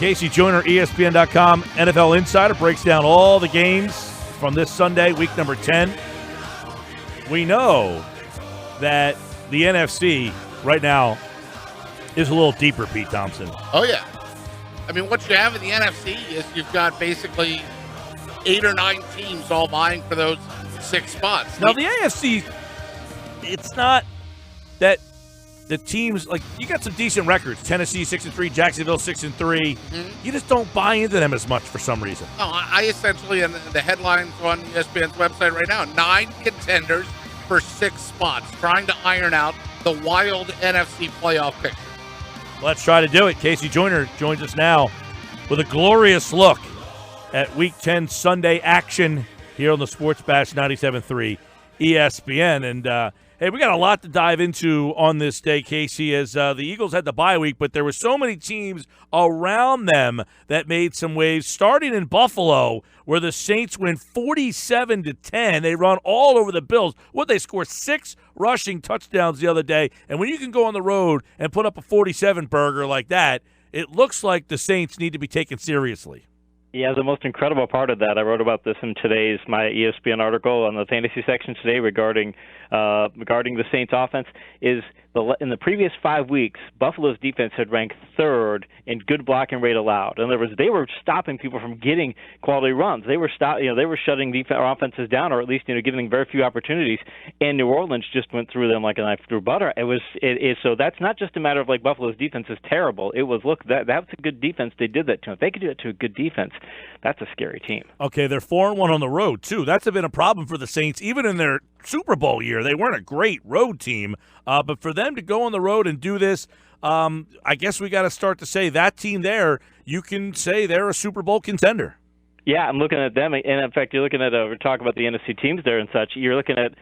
KC Joyner, ESPN.com, NFL Insider, breaks down all the games from this Sunday, week number 10. We know that the NFC right now is a little deeper, Pete Thompson. Oh, yeah. I mean, what you have in the NFC is you've got basically 8 or 9 teams all vying for those 6 spots. Now, the AFC, it's not that the teams, like, you got some decent records. Tennessee 6-3, Jacksonville 6-3. Mm-hmm. You just don't buy into them as much for some reason. No, I essentially, in the headlines on ESPN's website right now, 9 contenders for 6 spots, trying to iron out the wild NFC playoff picture. Let's try to do it. KC Joyner joins us now with a glorious look at Week 10 Sunday action here on the Sports Bash 97.3 ESPN. And, hey, we got a lot to dive into on this day, Casey, as the Eagles had the bye week, but there were so many teams around them that made some waves, starting in Buffalo, where the Saints win 47-10. They run all over the Bills. They score 6 rushing touchdowns the other day, and when you can go on the road and put up a 47 burger like that, it looks like the Saints need to be taken seriously. Yeah, the most incredible part of that, I wrote about this in my ESPN article on the fantasy section today regarding the Saints offense, is in the previous 5 weeks, Buffalo's defense had ranked 3rd in good blocking rate allowed. In other words, they were stopping people from getting quality runs. They were shutting offenses down, or at least giving them very few opportunities. And New Orleans just went through them like a knife through butter. So that's not just a matter of like Buffalo's defense is terrible. It was that's a good defense. They did that to them. If they could do it to a good defense, that's a scary team. Okay, they're 4-1 on the road too. That's been a problem for the Saints, even in their Super Bowl year. They weren't a great road team, but for them to go on the road and do this, I guess we got to start to say that team there, you can say they're a Super Bowl contender. Yeah, I'm looking at them, and in fact, you're looking at we're talking about the NFC teams there and such. You're looking at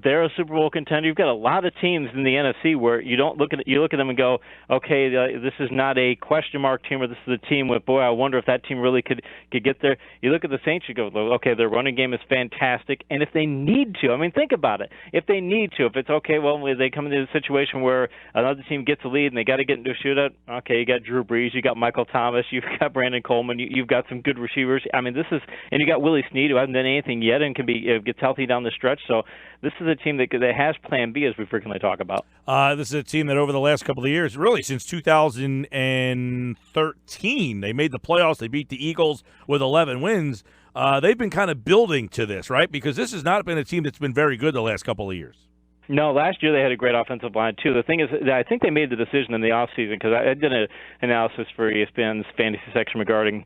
they're a Super Bowl contender. You've got a lot of teams in the NFC where you look at them and go, okay, this is not a question mark team, or this is a team with, boy, I wonder if that team really could get there. You look at the Saints, you go, okay, their running game is fantastic, and if they need to, I mean, think about it. If they need to, if it's okay, well, they come into a situation where another team gets a lead and they got to get into a shootout. Okay, you got Drew Brees, you got Michael Thomas, you've got Brandon Coleman, you've got some good receivers. I mean, and you got Willie Snead, who hasn't done anything yet and gets healthy down the stretch. So this is a team that has Plan B, as we frequently talk about. This is a team that over the last couple of years, really since 2013, they made the playoffs. They beat the Eagles with 11 wins. They've been kind of building to this, right? Because this has not been a team that's been very good the last couple of years. No, last year they had a great offensive line, too. The thing is, I think they made the decision in the offseason, because I did an analysis for ESPN's fantasy section regarding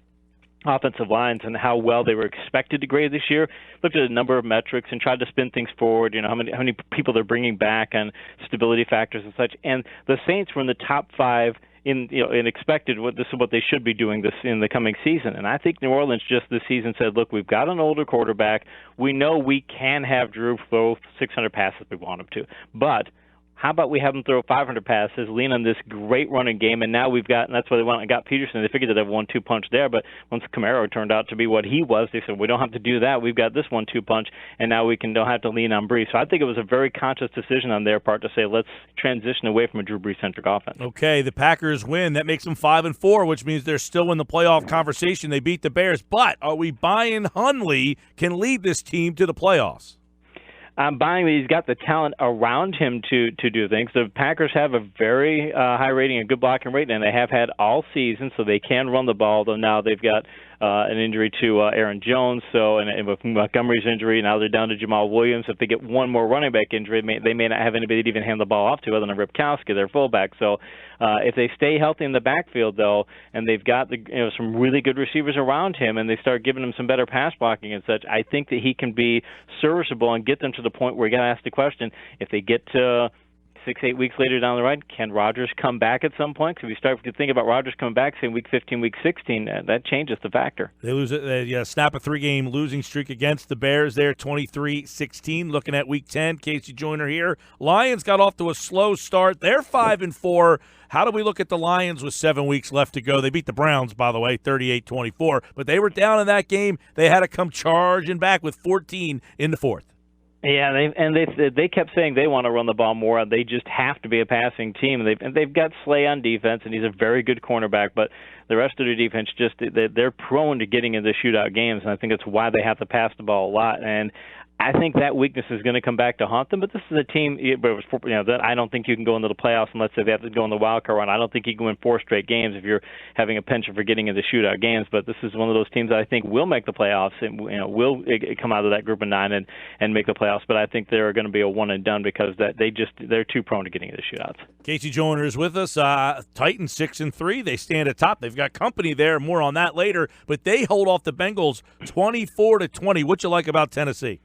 offensive lines and how well they were expected to grade this year. Looked at a number of metrics and tried to spin things forward, how many people they're bringing back and stability factors and such. And the Saints were in the top 5 in expected. This is what they should be doing this in the coming season. And I think New Orleans just this season said, look, we've got an older quarterback. We know we can have Drew throw 600 passes if we want him to. But how about we have them throw 500 passes, lean on this great running game, and now and that's why they went and got Peterson. They figured they'd have 1-2 punch there, but once Camaro turned out to be what he was, they said, we don't have to do that. We've got this 1-2 punch, and now we don't have to lean on Brees. So I think it was a very conscious decision on their part to say, let's transition away from a Drew Brees-centric offense. Okay, the Packers win. That makes them 5-4, which means they're still in the playoff conversation. They beat the Bears, but are we buying Hundley can lead this team to the playoffs? I'm buying that he's got the talent around him to do things. The Packers have a very high rating and good blocking rate, and they have had all season, so they can run the ball, though now they've got an injury to Aaron Jones, and with Montgomery's injury, now they're down to Jamal Williams. If they get one more running back injury, they may not have anybody to even hand the ball off to other than Ripkowski, their fullback. So if they stay healthy in the backfield, though, and they've got some really good receivers around him, and they start giving him some better pass blocking and such, I think that he can be serviceable and get them to the point where you got to ask the question, if they get to 6-8 weeks later down the road, can Rodgers come back at some point? Because if you start to think about Rodgers coming back, say week 15, week 16, that changes the factor. They lose it. They snap a 3-game losing streak against the Bears there, 23-16. Looking at week 10, KC Joyner here. Lions got off to a slow start. They're 5-4. How do we look at the Lions with 7 weeks left to go? They beat the Browns, by the way, 38-24. But they were down in that game. They had to come charging back with 14 in the fourth. Yeah, they kept saying they want to run the ball more. They just have to be a passing team. They've got Slay on defense, and he's a very good cornerback. But the rest of their defense they're prone to getting into shootout games, and I think it's why they have to pass the ball a lot. And I think that weakness is going to come back to haunt them. But this is a team, that I don't think you can go into the playoffs unless they have to go in the wild card run. I don't think you can win 4 straight games if you're having a penchant for getting into shootout games. But this is one of those teams that I think will make the playoffs and will come out of that group of 9 and make the playoffs. But I think they're going to be a one and done because they're too prone to getting into shootouts. KC Joyner is with us. Titans 6-3. They stand atop. They've got company there. More on that later. But they hold off the Bengals 24-20. What you like about Tennessee?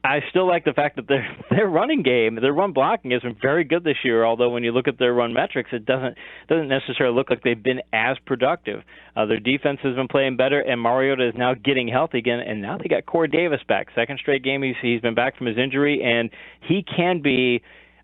I still like the fact that their running game, their run blocking has been very good this year, although when you look at their run metrics, it doesn't necessarily look like they've been as productive. Their defense has been playing better, and Mariota is now getting healthy again, and now they got Corey Davis back. Second straight game he's been back from his injury, and he can be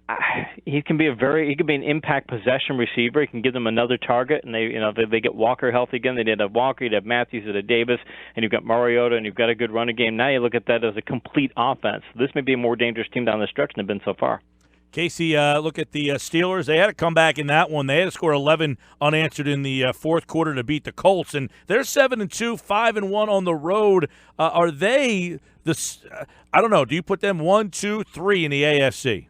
an impact possession receiver. He can give them another target, and they get Walker healthy again. They did have Walker, you'd have Matthews, you'd have Davis, and you've got Mariota, and you've got a good running game. Now you look at that as a complete offense. This may be a more dangerous team down the stretch than they've been so far. Casey, look at the Steelers. They had to come back in that one. They had to score 11 unanswered in the fourth quarter to beat the Colts, and they're 7-2, 5-1 on the road. Are they I don't know. Do you put them 1, 2, 3 in the AFC?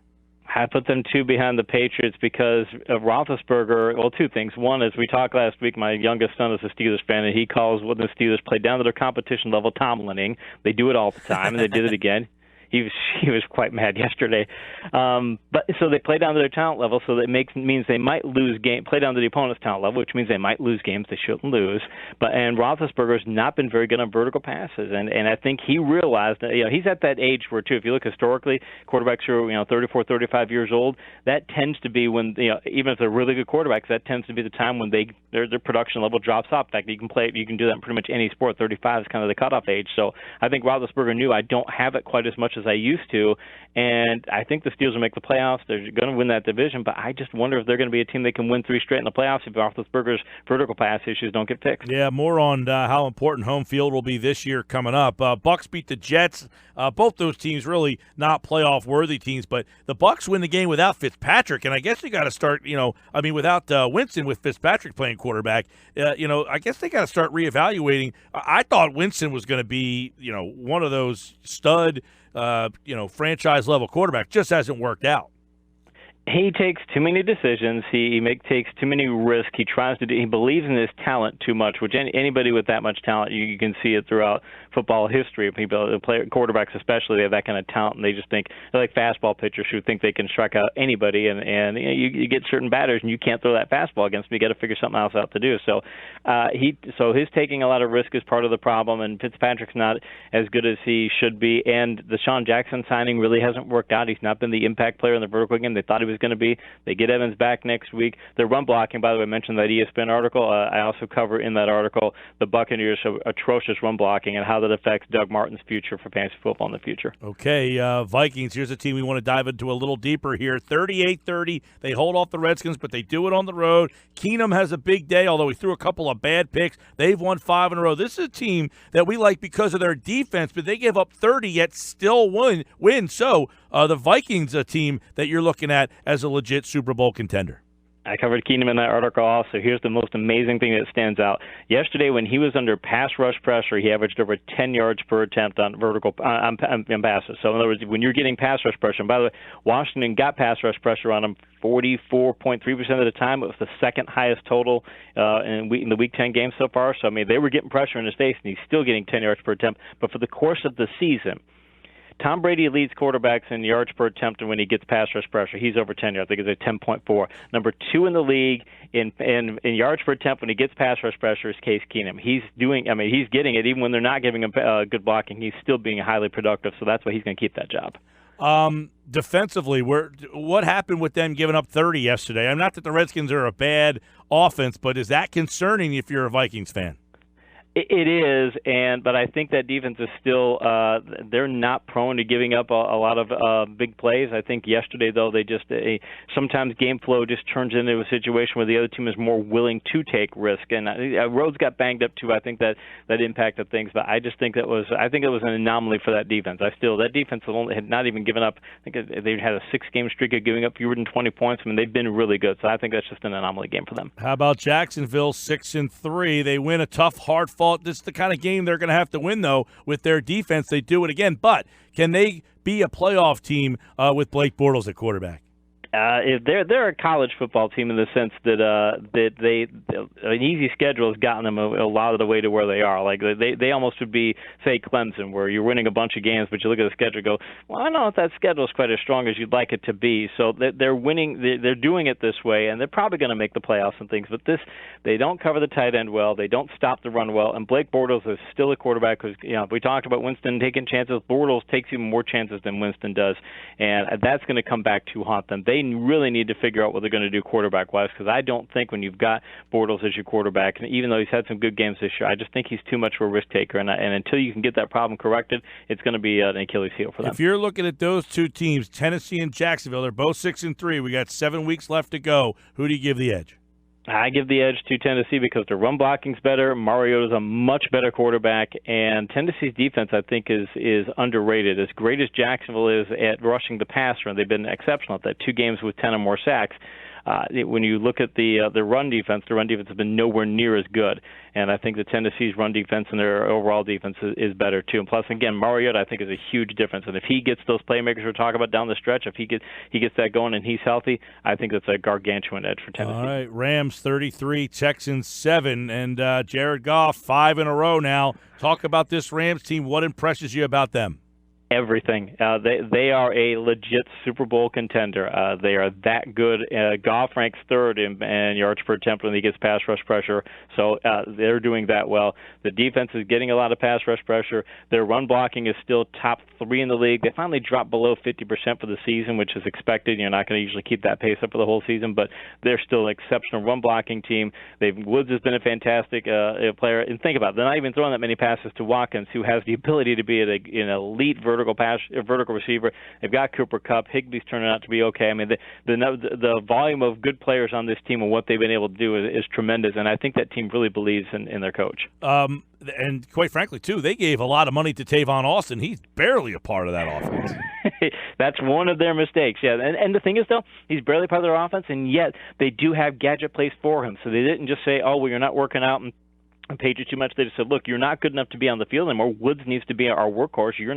I put them 2 behind the Patriots because of Roethlisberger. Well, 2 things. One, as we talked last week, my youngest son is a Steelers fan, and he calls when the Steelers play down to their competition level tomlining. They do it all the time, and they did it again. He was quite mad yesterday. But so they play down to their talent level, so that means they might lose game. Play down to the opponent's talent level, which means they might lose games they shouldn't lose. And Roethlisberger's not been very good on vertical passes, and I think he realized that he's at that age where too. If you look historically, quarterbacks who are 34, 35 years old, that tends to be when even if they're really good quarterbacks, that tends to be the time when their production level drops off. In fact, you can do that in pretty much any sport. 35 is kind of the cutoff age. So I think Roethlisberger knew I don't have it quite as much as I used to, and I think the Steelers will make the playoffs. They're going to win that division, but I just wonder if they're going to be a team that can win 3 straight in the playoffs if Roethlisberger's vertical pass issues don't get fixed. Yeah, more on how important home field will be this year coming up. Bucs beat the Jets. Both those teams really not playoff-worthy teams, but the Bucs win the game without Fitzpatrick, and I guess you got to start, without Winston with Fitzpatrick playing quarterback, I guess they got to start reevaluating. I thought Winston was going to be, one of those stud franchise-level quarterback. Just hasn't worked out. He takes too many decisions. He takes too many risks. He believes in his talent too much, which anybody with that much talent, you can see it throughout football history. People, quarterbacks especially, they have that kind of talent, and they just think they're like fastball pitchers who think they can strike out anybody. And you get certain batters, and you can't throw that fastball against them. You got to figure something else out to do. So his taking a lot of risk is part of the problem. And Fitzpatrick's not as good as he should be. And the Sean Jackson signing really hasn't worked out. He's not been the impact player in the vertical game they thought he was going to be. They get Evans back next week. Their run blocking, by the way, I mentioned that ESPN article. I also cover in that article the Buccaneers' atrocious run blocking and how that affects Doug Martin's future for fantasy football in the future. Okay, Vikings, here's a team we want to dive into a little deeper here. 38-30. They hold off the Redskins, but they do it on the road. Keenum has a big day, although he threw a couple of bad picks. They've won 5 in a row. This is a team that we like because of their defense, but they give up 30 yet still win. So the Vikings, a team that you're looking at as a legit Super Bowl contender. I covered Keenum in that article also. Here's the most amazing thing that stands out. Yesterday, when he was under pass rush pressure, he averaged over 10 yards per attempt on vertical on passes. So, in other words, when you're getting pass rush pressure, and by the way, Washington got pass rush pressure on him 44.3% of the time. It was the second highest total in the Week 10 game so far. So, they were getting pressure in his face, and he's still getting 10 yards per attempt. But for the course of the season, Tom Brady leads quarterbacks in yards per attempt, and when he gets pass rush pressure, he's over 10 yards. I think it's at 10.4. Number 2 in the league in yards per attempt when he gets pass rush pressure is Case Keenum. He's getting it even when they're not giving him good blocking. He's still being highly productive, so that's why he's going to keep that job. Defensively, what happened with them giving up 30 yesterday? I'm not that the Redskins are a bad offense, but is that concerning if you're a Vikings fan? It is, but I think that defense is still they're not prone to giving up a lot of big plays. I think yesterday, though, they just sometimes game flow just turns into a situation where the other team is more willing to take risk. And Rhodes got banged up too. I think that impacted things, but I just think it was an anomaly for that defense. That defense had not even given up. I think they had a 6-game streak of giving up fewer than 20 points. I mean, they've been really good, so I think that's just an anomaly game for them. How about Jacksonville, 6-3? They win a tough, hard-fought. This is the kind of game they're going to have to win, though, with their defense. They do it again. But can they be a playoff team with Blake Bortles at quarterback? They're a college football team in the sense that they an easy schedule has gotten them a lot of the way to where they are. Like they almost would be, say, Clemson, where you're winning a bunch of games, but you look at the schedule and go, well, I don't know if that schedule is quite as strong as you'd like it to be. So they're winning. They're doing it this way, and they're probably going to make the playoffs and things. But they don't cover the tight end well. They don't stop the run well. And Blake Bortles is still a quarterback because we talked about Winston taking chances. Bortles takes even more chances than Winston does, and that's going to come back to haunt them. They really need to figure out what they're going to do quarterback-wise, because I don't think when you've got Bortles as your quarterback, and even though he's had some good games this year, I just think he's too much of a risk-taker, and until you can get that problem corrected, it's going to be an Achilles heel for them. If you're looking at those two teams, Tennessee and Jacksonville, they're both 6-3. We got 7 weeks left to go. Who do you give the edge? I give the edge to Tennessee because their run blocking's better. Mariota's a much better quarterback, and Tennessee's defense, I think, is underrated. As great as Jacksonville is at rushing the passer, and they've been exceptional at that, 2 games with 10 or more sacks. When you look at the run defense has been nowhere near as good. And I think the Tennessee's run defense and their overall defense is better, too. And plus, again, Mariota, I think, is a huge difference. And if he gets those playmakers we're talking about down the stretch, if he gets that going and he's healthy, I think that's a gargantuan edge for Tennessee. All right, Rams 33, Texans 7, and Jared Goff 5 in a row now. Talk about this Rams team. What impresses you about them? Everything. They are a legit Super Bowl contender. They are that good. Goff ranks 3rd in yards per attempt when he gets pass rush pressure, so they're doing that well. The defense is getting a lot of pass rush pressure. Their run blocking is still top 3 in the league. They finally dropped below 50% for the season, which is expected. You're not going to usually keep that pace up for the whole season, but they're still an exceptional run blocking team. Woods has been a fantastic player. And think about it, they're not even throwing that many passes to Watkins, who has the ability to be an elite vertical receiver. They've got Cooper Kupp. Higbee's turning out to be okay. I mean, the volume of good players on this team and what they've been able to do is tremendous, and I think that team really believes in their coach. And quite frankly, too, they gave a lot of money to Tavon Austin. He's barely a part of that offense. That's one of their mistakes, yeah. And the thing is, though, he's barely part of their offense, and yet they do have gadget plays for him. So they didn't just say, oh, well, you're not working out and paid you too much. They just said, look, you're not good enough to be on the field anymore. Woods needs to be our workhorse. You're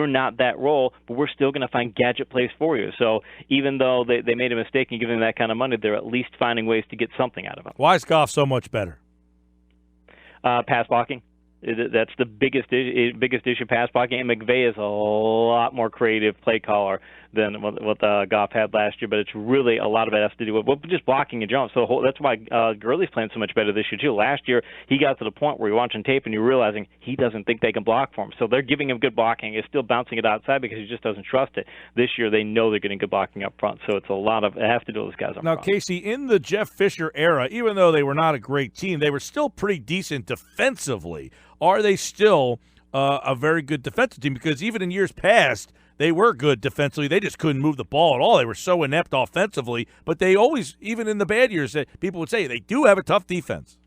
not that role, but we're still going to find gadget plays for you. So even though they made a mistake in giving that kind of money, they're at least finding ways to get something out of him. Why is Goff so much better? Pass blocking. That's the biggest issue, pass blocking. And McVay is a lot more creative play caller than what Goff had last year, but it's really a lot of it has to do with just blocking and jumps. So that's why Gurley's playing so much better this year, too. Last year, he got to the point where you're watching tape and you're realizing he doesn't think they can block for him. So they're giving him good blocking. He's still bouncing it outside because he just doesn't trust it. This year, they know they're getting good blocking up front. So it's it has to do with those guys up front. Now, Casey, in the Jeff Fisher era, even though they were not a great team, they were still pretty decent defensively. Are they still a very good defensive team? Because even in years past, they were good defensively. They just couldn't move the ball at all. They were so inept offensively. But they always, even in the bad years, people would say they do have a tough defense.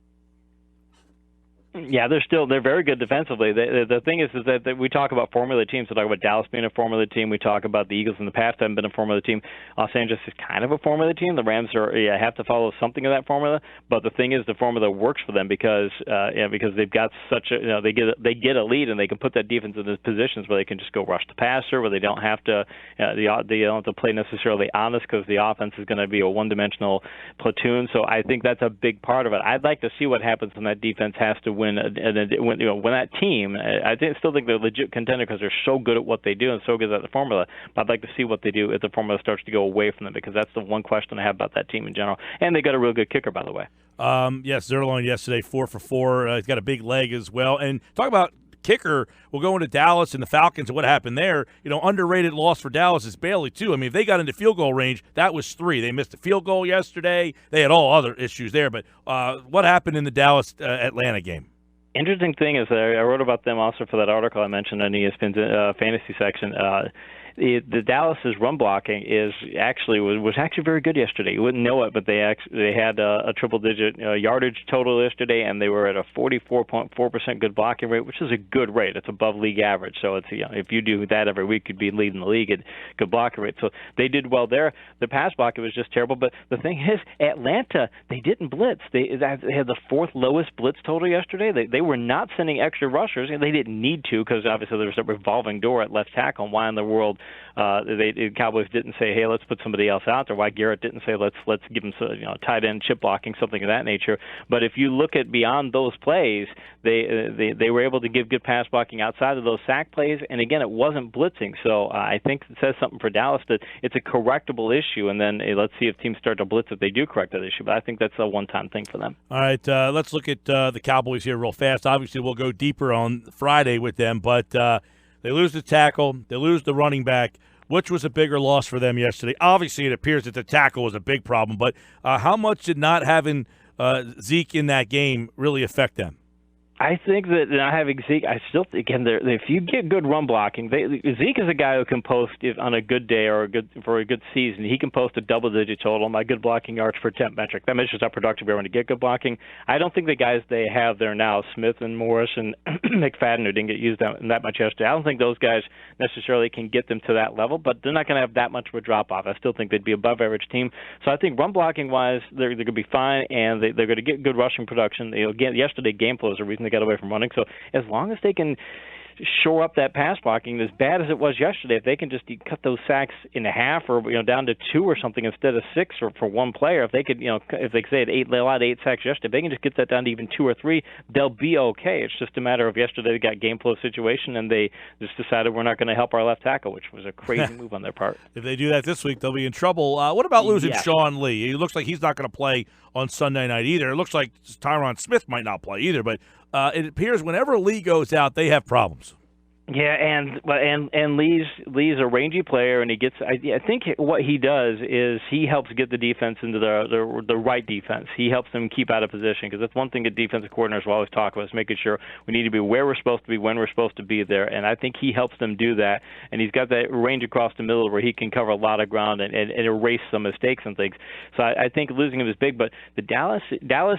Yeah, they're very good defensively. The thing is that we talk about formula teams. We talk about Dallas being a formula team. We talk about the Eagles in the past haven't been a formula team. Los Angeles is kind of a formula team. The Rams have to follow something of that formula. But the thing is, the formula works for them because they've got such a they get a lead and they can put that defense in those positions where they can just go rush the passer, where they don't have to they don't have to play necessarily honest because the offense is going to be a one-dimensional platoon. So I think that's a big part of it. I'd like to see what happens when that defense has to win. When that team, still think they're a legit contender because they're so good at what they do and so good at the formula. But I'd like to see what they do if the formula starts to go away from them, because that's the one question I have about that team in general. And they got a real good kicker, by the way. Yes, Zerline yesterday, 4 for 4. He's got a big leg as well. And talk about kicker. We'll go into Dallas and the Falcons and what happened there. Underrated loss for Dallas is Bailey, too. I mean, if they got into field goal range, that was 3. They missed a field goal yesterday. They had all other issues there. But what happened in the Dallas-Atlanta game? Interesting thing is that I wrote about them also for that article I mentioned on ESPN's fantasy section. The Dallas's run blocking was actually very good yesterday. You wouldn't know it, but they had a triple-digit yardage total yesterday, and they were at a 44.4% good blocking rate, which is a good rate. It's above league average. So it's if you do that every week, you'd be leading the league at good blocking rate. So they did well there. The pass blocking was just terrible. But the thing is, Atlanta, they didn't blitz. They had the fourth lowest blitz total yesterday. They were not sending extra rushers, and they didn't need to because obviously there was a revolving door at left tackle. Why in the world? The Cowboys didn't say, hey, let's put somebody else out there. Why Garrett didn't say, let's give him tight end chip blocking, something of that nature. But if you look at beyond those plays, they were able to give good pass blocking outside of those sack plays. And again, it wasn't blitzing. So I think it says something for Dallas that it's a correctable issue. And then let's see if teams start to blitz if they do correct that issue. But I think that's a one-time thing for them. All right, let's look at the Cowboys here real fast. Obviously, we'll go deeper on Friday with them, but they lose the tackle, they lose the running back. Which was a bigger loss for them yesterday? Obviously, it appears that the tackle was a big problem, but how much did not having Zeke in that game really affect them? I think that not having Zeke, I still again, if you get good run blocking, Zeke is a guy who can post on a good day or for a good season. He can post a double-digit total on my good blocking yards per attempt metric. That measures how productive you are when you get good blocking. I don't think the guys they have there now, Smith and Morris and McFadden, who didn't get used that much yesterday, I don't think those guys necessarily can get them to that level. But they're not going to have that much of a drop-off. I still think they'd be above average team. So I think run blocking wise, they're going to be fine, and they're going to get good rushing production. Yesterday, game flow is a reason they got away from running. So as long as they can shore up that pass blocking, as bad as it was yesterday, if they can just cut those sacks in half or down to 2 or something instead of 6 or for one player, if they could if they say they allowed 8 sacks yesterday, if they can just get that down to even 2 or 3, they'll be okay. It's just a matter of yesterday they got game flow situation and they just decided we're not going to help our left tackle, which was a crazy move on their part. If they do that this week, they'll be in trouble. What about losing Sean Lee? It looks like he's not going to play on Sunday night either. It looks like Tyron Smith might not play either, but it appears whenever Lee goes out, they have problems. Yeah, and Lee's a rangy player, and he gets. I think what he does is he helps get the defense into the right defense. He helps them keep out of position because that's one thing that defensive coordinators will always talk about is making sure we need to be where we're supposed to be when we're supposed to be there. And I think he helps them do that. And he's got that range across the middle where he can cover a lot of ground and erase some mistakes and things. So I think losing him is big. But the Dallas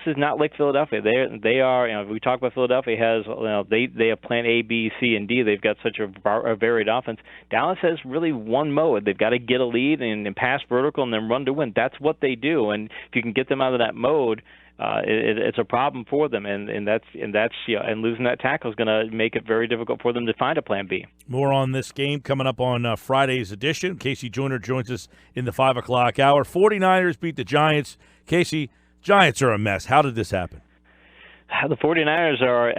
is not like Philadelphia. They are. We talk about Philadelphia has. They have plan A, B, C, and D. They've got such a varied offense. Dallas has really one mode. They've got to get a lead and pass vertical and then run to win. That's what they do. And if you can get them out of that mode, it's a problem for them. And losing that tackle is going to make it very difficult for them to find a plan B. More on this game coming up on Friday's edition. KC Joyner joins us in the 5 o'clock hour. 49ers beat the Giants. KC, Giants are a mess. How did this happen? The 49ers are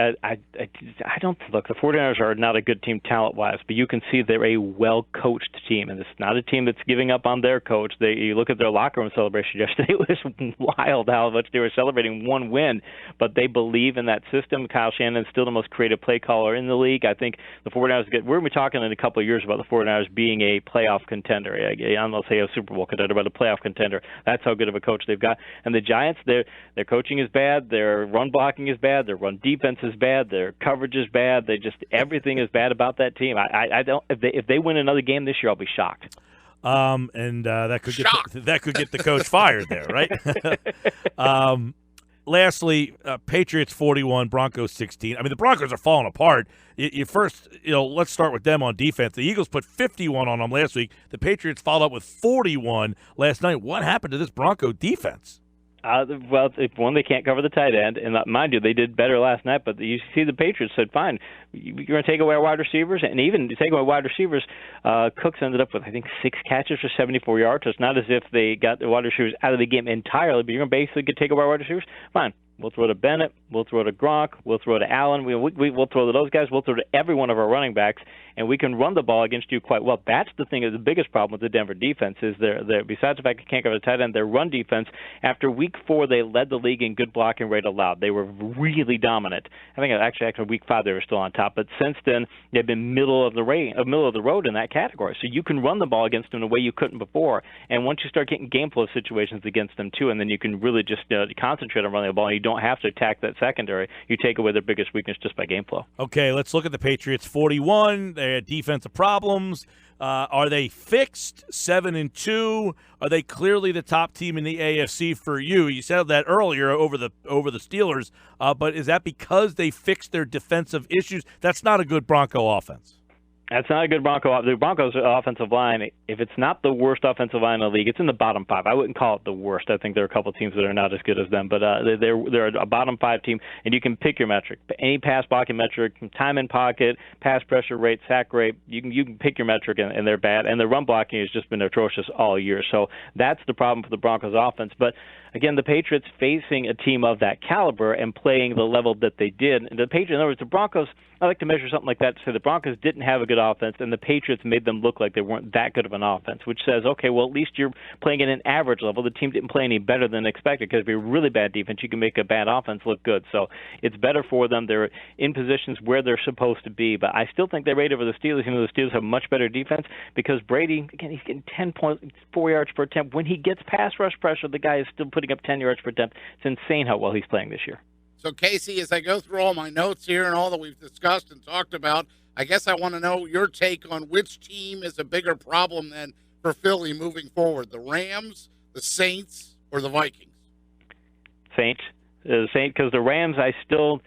the 49ers are not a good team talent-wise, but you can see they're a well-coached team, and it's not a team that's giving up on their coach. You look at their locker room celebration yesterday, it was wild how much they were celebrating one win, but they believe in that system. Kyle Shanahan's still the most creative play caller in the league. I think the 49ers we're going to be talking in a couple of years about the 49ers being a playoff contender. I don't know, say a Super Bowl contender, but a playoff contender. That's how good of a coach they've got. And the Giants, their coaching is bad, their run blocking is bad, their run defense is bad, their coverage is bad. Everything is bad about that team. I don't. If they win another game this year, I'll be shocked. That could get the coach fired there, right? Lastly, Patriots 41, Broncos 16. I mean, the Broncos are falling apart. Let's start with them on defense. The Eagles put 51 on them last week. The Patriots followed up with 41 last night. What happened to this Bronco defense? One, they can't cover the tight end, and mind you, they did better last night. But you see, the Patriots said, "Fine, you're going to take away our wide receivers," and even to take away wide receivers, Cooks ended up with 6 catches for 74 yards. So it's not as if they got the wide receivers out of the game entirely, but you're going to basically take away our wide receivers. Fine. We'll throw to Bennett. We'll throw to Gronk. We'll throw to Allen. We'll throw to those guys. We'll throw to every one of our running backs, and we can run the ball against you quite well. That's the thing. The biggest problem with the Denver defense is besides the fact they can't cover the tight end, their run defense. After week 4, they led the league in good blocking rate allowed. They were really dominant. I think actually week 5 they were still on top, but since then they've been middle of the road in that category. So you can run the ball against them in a way you couldn't before. And once you start getting game flow situations against them too, and then you can really just concentrate on running the ball, and you don't have to attack that secondary. You take away their biggest weakness just by game flow. Okay, let's look at the Patriots. 41. They had defensive problems. Are they fixed? 7-2. Are they clearly the top team in the AFC for you? You said that earlier over the Steelers, but is that because they fixed their defensive issues? That's not a good Bronco offense. That's not a good Bronco. The Broncos' offensive line, if it's not the worst offensive line in the league, it's in the bottom 5. I wouldn't call it the worst. I think there are a couple teams that are not as good as them, but they're a bottom 5 team, and you can pick your metric. Any pass blocking metric, time in pocket, pass pressure rate, sack rate, you can pick your metric, and they're bad. And the run blocking has just been atrocious all year. So that's the problem for the Broncos' offense. But again, the Patriots facing a team of that caliber and playing the level that they did. The Patriots, in other words, the Broncos, I like to measure something like that to say the Broncos didn't have a good offense, and the Patriots made them look like they weren't that good of an offense, which says, okay, well, at least you're playing at an average level. The team didn't play any better than expected, because if you're a really bad defense, you can make a bad offense look good. So it's better for them. They're in positions where they're supposed to be, but I still think they rate over the Steelers. You know, the Steelers have much better defense because Brady, again, he's getting 10.4 yards per attempt. When he gets pass rush pressure, the guy is still putting up 10 yards per attempt. It's insane how well he's playing this year. So, Casey, as I go through all my notes here and all that we've discussed and talked about, I guess I want to know your take on which team is a bigger problem than for Philly moving forward, the Rams, the Saints, or the Vikings? Saints, because the Rams, I still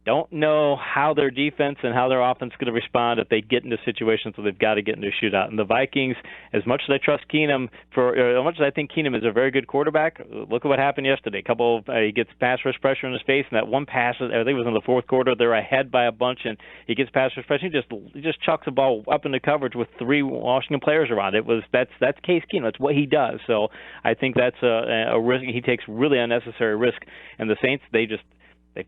don't know how their defense and how their offense is going to respond if they get into situations where they've got to get into a shootout. And the Vikings, as much as I trust Keenum, as much as I think Keenum is a very good quarterback, look at what happened yesterday. He gets pass rush pressure in his face, and that one pass, I think it was in the fourth quarter, they're ahead by a bunch, and he gets pass rush pressure. He just chucks the ball up into coverage with 3 Washington players around. That's Case Keenum. That's what he does. So I think that's a risk. He takes really unnecessary risk. And the Saints, they've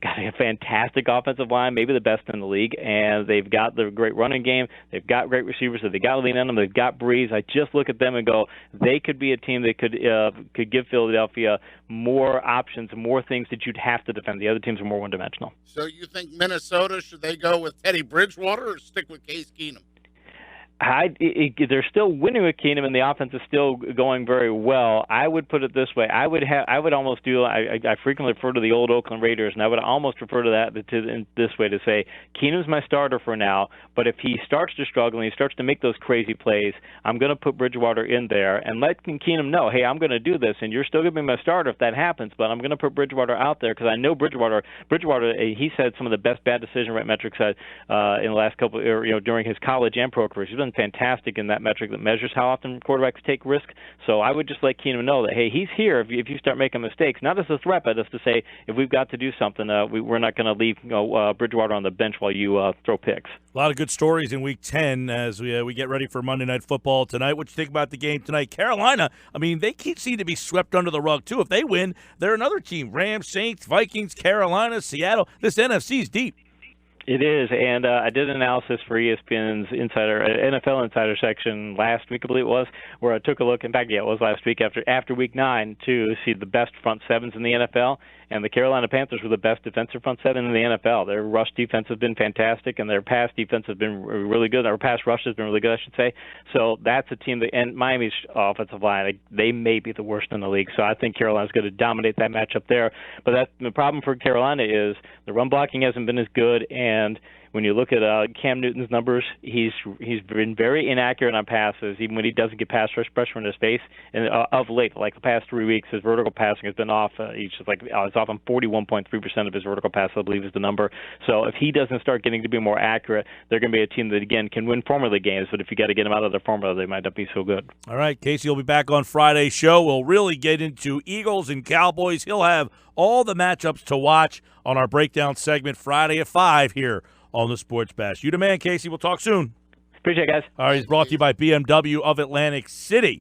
got a fantastic offensive line, maybe the best in the league, and they've got the great running game. They've got great receivers, so they got to lean on them. They've got Breeze. I just look at them and go, they could be a team that could give Philadelphia more options, more things that you'd have to defend. The other teams are more one-dimensional. So you think Minnesota, should they go with Teddy Bridgewater or stick with Case Keenum? They're still winning with Keenum, and the offense is still going very well. I would put it this way: I would almost do. I frequently refer to the old Oakland Raiders, and I would almost refer to that in this way to say Keenum's my starter for now. But if he starts to struggle and he starts to make those crazy plays, I'm going to put Bridgewater in there and let Keenum know, hey, I'm going to do this, and you're still going to be my starter if that happens. But I'm going to put Bridgewater out there because I know Bridgewater. He's had some of the best bad decision rate metrics in the last couple, during his college and pro career. He's been fantastic in that metric that measures how often quarterbacks take risk. So I would just let Keenum know that, hey, he's here if you start making mistakes, not as a threat, but as to say, if we've got to do something, we're not going to leave Bridgewater on the bench while you throw picks. A lot of good stories in Week 10 as we get ready for Monday Night Football tonight. What you think about the game tonight? Carolina, they seem to be swept under the rug, too. If they win, they're another team. Rams, Saints, Vikings, Carolina, Seattle. This NFC's deep. It is, and I did an analysis for ESPN's NFL Insider section last week, I believe it was, where I took a look. In fact, it was last week after Week 9 to see the best front sevens in the NFL, and the Carolina Panthers were the best defensive front seven in the NFL. Their rush defense has been fantastic, and their pass defense has been really good. Their pass rush has been really good, I should say. So that's a team and Miami's offensive line, they may be the worst in the league. So I think Carolina's going to dominate that matchup there. But the problem for Carolina is the run blocking hasn't been as good, and when you look at Cam Newton's numbers, he's been very inaccurate on passes, even when he doesn't get pass rush pressure in his face. And of late, like the past 3 weeks, his vertical passing has been off. It's off on 41.3% of his vertical passes, I believe is the number. So if he doesn't start getting to be more accurate, they're going to be a team that, again, can win formula games. But if you got to get them out of their formula, they might not be so good. All right, Casey will be back on Friday's show. We'll really get into Eagles and Cowboys. He'll have all the matchups to watch on our breakdown segment Friday at 5 here on the Sports Bash. You the man, Casey. We'll talk soon. Appreciate it, guys. All right, he's brought to you by BMW of Atlantic City.